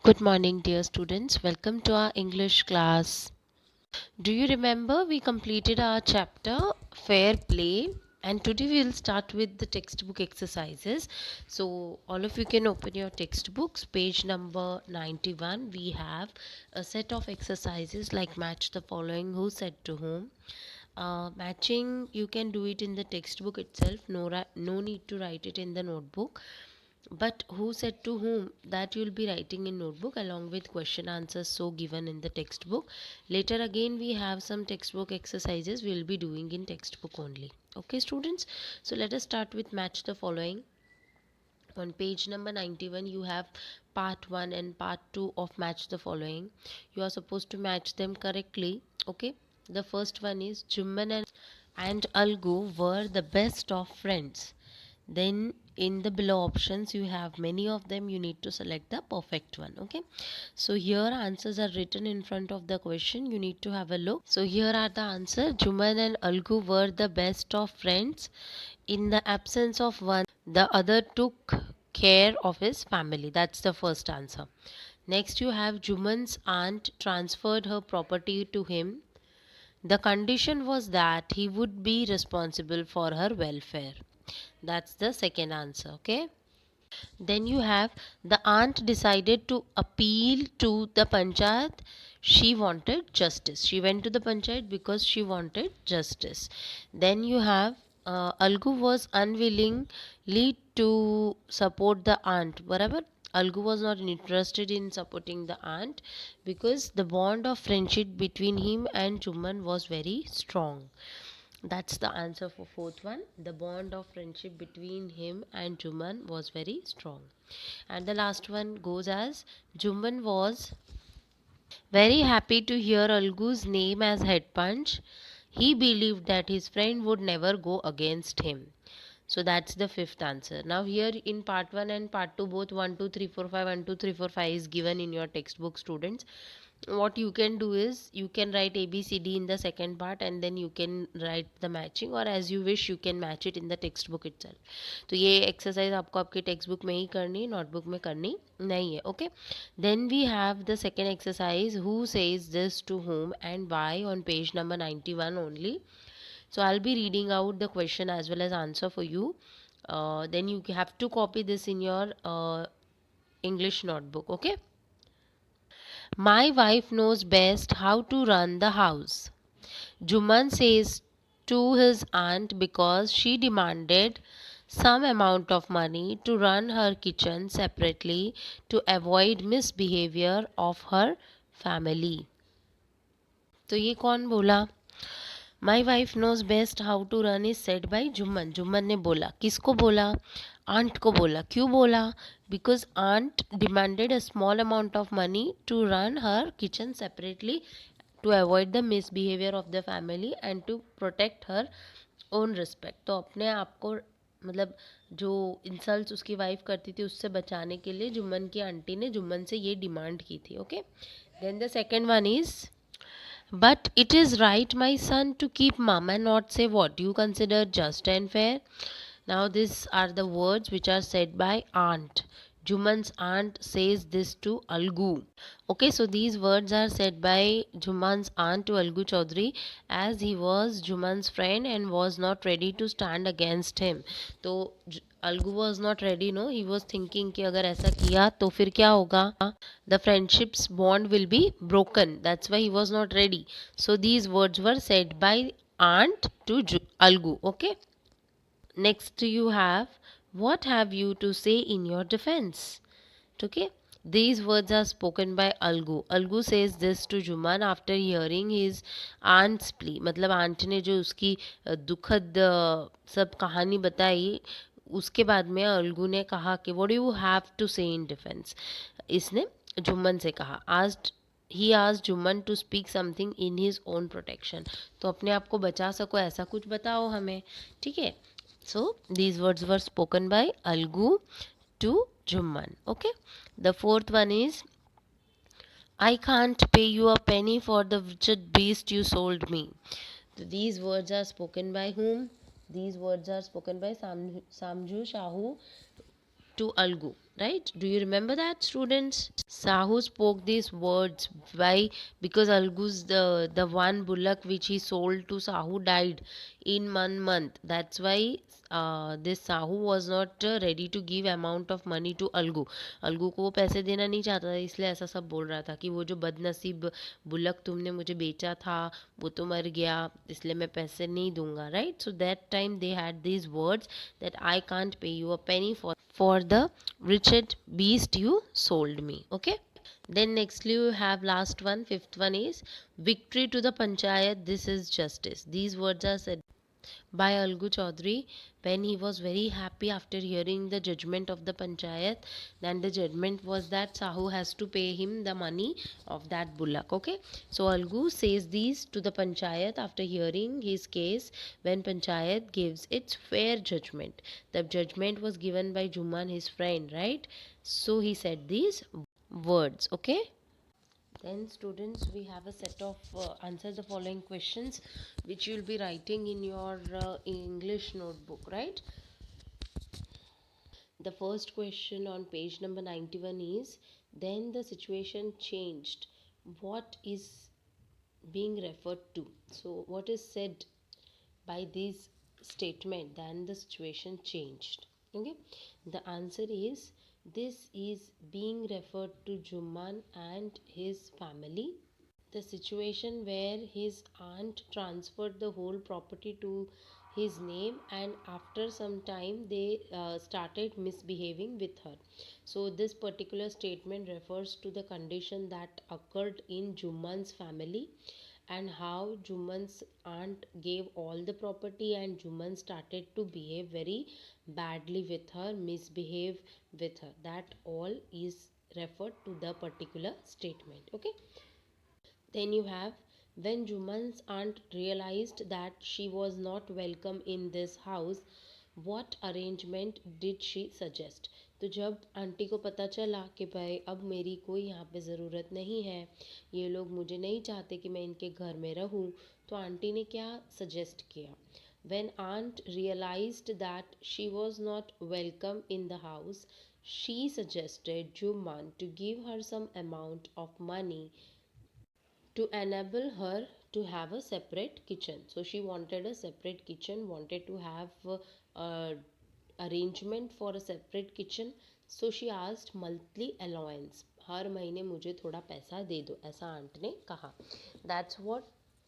Good morning, dear students. Welcome to our English class. Do you remember we completed our chapter Fair Play? And today we'll start with the textbook exercises. So, all of you can open your textbooks. Page number 91. We have a set of exercises like match the following, who said to whom. Matching, you can do it in the textbook itself. No need to write it in the notebook, but who said to whom, that you'll be writing in notebook along with question answers so given in the textbook. Later again we have some textbook exercises we'll be doing in textbook only. Okay students, so let us start with match the following. On page number 91 you have part 1 and part 2 of match the following. You are supposed to match them correctly. Okay, the first one is Jumman and Algu were the best of friends. Then in the below options you have many of them, you need to select the perfect one. Okay, so here answers are written in front of the question, you need to have a look. So here are the answer. Juman and Algu were the best of friends. In the absence of one, the other took care of his family. That's the first answer. Next you have Juman's aunt transferred her property to him. The condition was that he would be responsible for her welfare. That's the second answer. Okay. Then you have the aunt decided to appeal to the panchayat. She wanted justice. She went to the panchayat because she wanted justice. Then you have Algu was unwillingly to support the aunt. Whatever. Algu was not interested in supporting the aunt because the bond of friendship between him and Chuman was very strong. That's the answer for fourth one. The bond of friendship between him and Juman was very strong. And the last one goes as Juman was very happy to hear Algu's name as head punch. He believed that his friend would never go against him. So that's the fifth answer. Now here in part 1 and part 2 both 1 2 3 4 5 1 2 3 4 5 is given in your textbook students. What you can do is you can write ABCD in the second part and then you can write the matching, or as you wish you can match it in the textbook itself. तो ये exercise आपको आपके textbook में ही करनी है, notebook में करनी नहीं है. Okay, then we have the second exercise, who says this to whom and why, on page number 91 only. So I'll be reading out the question as well as answer for you. Then you have to copy this in your English notebook. Okay. My wife knows best how to run the house, Juman says to his aunt because she demanded some amount of money to run her kitchen separately to avoid misbehavior of her family. तो ये कौन बोला? My wife knows best how to run is said by Jumman. Jumman ने बोला. किसको बोला? Aunt को बोला. क्यों बोला? Because aunt demanded a small amount of money to run her kitchen separately to avoid the misbehaviour of the family and to protect her own respect. तो अपने आप को मतलब जो इंसल्ट उसकी वाइफ करती थी उससे बचाने के लिए जुम्मन की आंटी ने जुम्मन से ये डिमांड की थी. Okay, then the second one is, but it is right, my son, to keep mum and not say what you consider just and fair. Now, these are the words which are said by aunt. Juman's aunt says this to Algu. Okay, so these words are said by Juman's aunt to Algu Chaudhary as he was Juman's friend and was not ready to stand against him. तो Algu was not ready, no, he was thinking कि अगर ऐसा किया तो फिर क्या होगा? The friendship's bond will be broken. That's why he was not ready. So these words were said by aunt to Algu. Okay. Next you have, what have you to say in your defense? Okay. These words are spoken by Algu. Algu says this to Juman after hearing his aunt's plea. मतलब aunt ने जो उसकी दुखद सब कहानी बताई उसके बाद में अलगू ने कहा कि what do you have to say in defence. इसने जुम्मन से कहा. Asked he asked Jumman to speak something in his own protection. तो अपने आप को बचा सको ऐसा कुछ बताओ हमें. ठीक है. So these words were spoken by Algu to Jumman. Okay. The fourth one is, I can't pay you a penny for the wretched beast you sold me. So these words are spoken by whom? These words are spoken by Samju Shahu to Algu. right? Do you remember that, students? Sahu spoke these words. Why? Because Algu's the one bullock which he sold to Sahu died in 1 month. That's why this Sahu was not ready to give amount of money to Algu. Algu को वो पैसे देना नहीं चाहता था, इसलिए ऐसा सब बोल रहा था कि वो जो बदनसीब बुलक तुमने मुझे बेचा था वो तो मर गया, इसलिए मैं पैसे नहीं दूंगा, right? So that time they had these words that I can't pay you a penny for the wretched beast you sold me. Okay, then nextly you have last one, fifth one is victory to the panchayat, this is justice. These words are said by Algu Chaudhary when he was very happy after hearing the judgment of the panchayat. Then the judgment was that Sahu has to pay him the money of that bullock. Okay, so Algu says these to the panchayat after hearing his case when panchayat gives its fair judgment. The judgment was given by Juman, his friend, right? So he said these words. Okay, then students, we have a set of answer the following questions which you will be writing in your English notebook, right? The first question on page number 91 is, then the situation changed. What is being referred to? So what is said by this statement, then the situation changed? Okay, the answer is, this is being referred to Juman and his family. The situation where his aunt transferred the whole property to his name, and after some time they started misbehaving with her. So this particular statement refers to the condition that occurred in Juman's family, and how Juman's aunt gave all the property and Juman started to behave very badly with her, misbehave with her. That all is referred to the particular statement. Okay, then you have, when Juman's aunt realized that she was not welcome in this house, what arrangement did she suggest? तो जब aunty को पता चला कि भाई अब मेरी कोई यहाँ पे ज़रूरत नहीं है, ये लोग मुझे नहीं चाहते कि मैं इनके घर में रहूँ, तो आंटी ने क्या सजेस्ट किया? When aunt realized that she was not welcome in the house, she suggested Juman to give her some amount of money to enable her to have a separate kitchen. So she wanted a separate kitchen, wanted to have arrangement for a separate kitchen. So she asked monthly allowance, हर महीने मुझे थोड़ा पैसा दे दो, ऐसा aunt ने कहा. That's what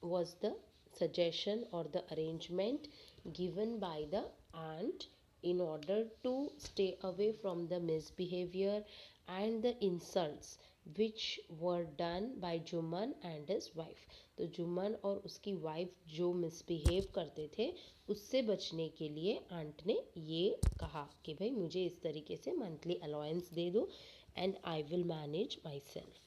was the suggestion or the arrangement given by the aunt in order to stay away from the misbehavior and the insults which were done by Juman and his wife. तो जुम्मन और उसकी wife जो misbehave करते थे उससे बचने के लिए आंट ने ये कहा कि भाई मुझे इस तरीके से मंथली अलाउंस दे दो and I will manage my self.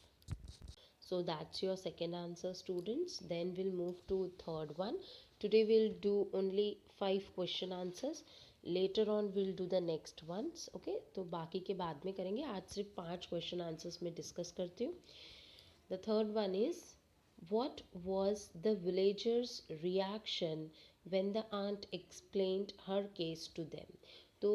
So that's your second answer, students. Then we'll move to third one. Today we'll do only 5 question answers. Later on we'll do the next ones. Okay, तो बाकी के बाद में करेंगे. आज सिर्फ 5 question answers में discuss करती हूँ. The third one is, what was the villagers' reaction when the aunt explained her case to them? तो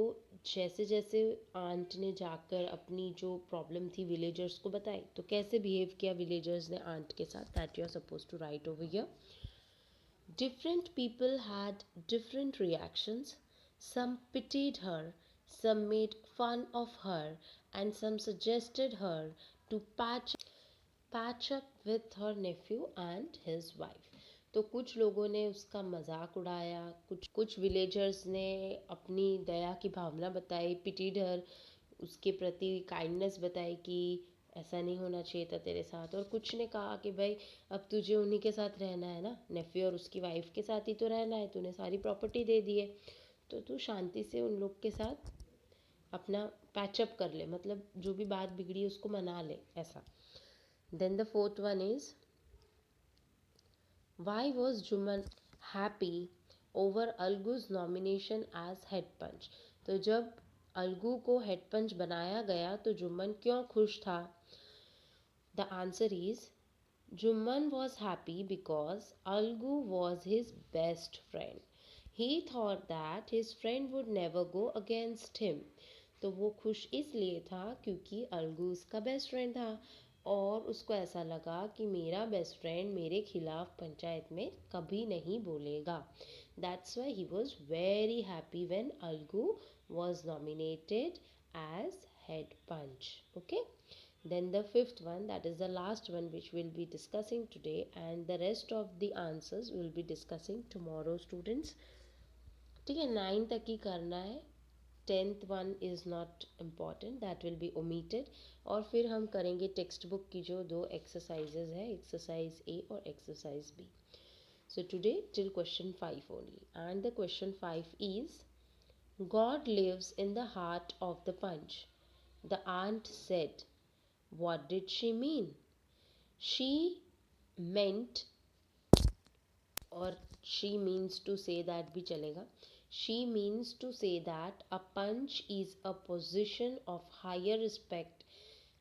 जैसे जैसे आंट ने जाकर अपनी जो प्रॉब्लम थी विलेजर्स को बताई, तो कैसे बिहेव किया विलेजर्स ने आंट के साथ, that you are suppose to write over here. Different people had different reactions. Some pitied her, some made fun of her, and some suggested her to patch up with her nephew and his wife. तो कुछ लोगों ने उसका मजाक उड़ाया, कुछ villagers ने अपनी दया की भावना बताई, पिटीड हर, उसके प्रति काइंडनेस बताई कि ऐसा नहीं होना चाहिए था तेरे साथ. और कुछ ने कहा कि भाई अब तुझे उन्हीं के साथ रहना है ना, नेफ्यू और उसकी वाइफ के साथ ही तो रहना है, तूने सारी प्रॉपर्टी दे दी है, तो तू शांति से उन लोग के साथ अपना पैचअप कर ले, मतलब जो भी बात बिगड़ी उसको मना ले, ऐसा. Then the fourth one is, why was Juman happy over Algu's nomination as head punch? तो जब अलगू को हेड पंच बनाया गया तो जुम्मन क्यों खुश था? The answer is, Juman was happy because Algu was his best friend. He thought that his friend would never go against him. तो वो खुश इसलिए था क्योंकि अलगू उसका बेस्ट फ्रेंड था और उसको ऐसा लगा कि मेरा बेस्ट फ्रेंड मेरे खिलाफ पंचायत में कभी नहीं बोलेगा. That's why he was very happy when Algu was nominated as head punch. Okay, then the fifth one, that is the last one which we'll be discussing today, and the rest of the answers we'll be discussing tomorrow, students. ठीक है, 9 तक ही करना है. 10th one is not important, that will be omitted. और फिर हम करेंगे text book की जो 2 एक्सरसाइजेज है, एक्सरसाइज ए और exercise B. So today till question 5 only, and the question 5 is, God lives in the heart of the punch. The aunt said. What did she mean? She meant, or she means to say that भी चलेगा. She means to say that a punch is a position of higher respect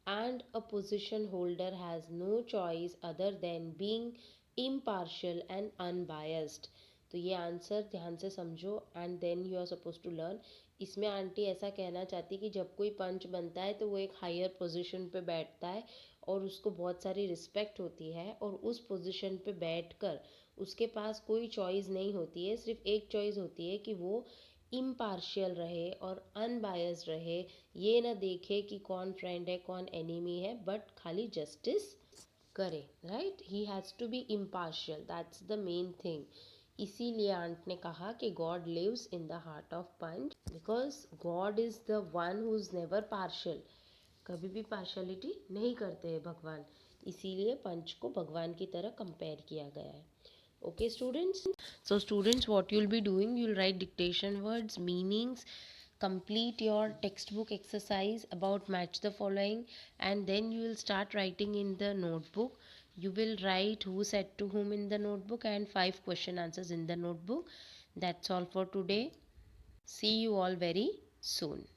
and a position holder has no choice other than being impartial and unbiased. तो ये answer ध्यान से समझो and then you are suppose to learn. इसमें aunty ऐसा कहना चाहती कि जब कोई पंच बनता है तो वो एक हायर पोजीशन पे बैठता है और उसको बहुत सारी रिस्पेक्ट होती है और उस पोजीशन पे बैठकर उसके पास कोई चॉइस नहीं होती है, सिर्फ एक चॉइस होती है कि वो इम्पार्शियल रहे और अनबायस्ड रहे. ये ना देखे कि कौन फ्रेंड है कौन एनिमी है, बट खाली जस्टिस करे. Right, he has to be impartial, that's the main thing. इसीलिए आंट ने कहा कि God lives in the heart of panch because God is the one who is never partial. कभी भी पार्शलिटी नहीं करते हैं भगवान, इसीलिए पंच को भगवान की तरह कंपेयर किया गया है. Okay, students? So students, what you'll be doing, you'll write dictation words, meanings, complete your textbook exercise about match the following, and then you will start writing in the notebook. You will write who said to whom in the notebook and 5 question answers in the notebook. That's all for today. See you all very soon.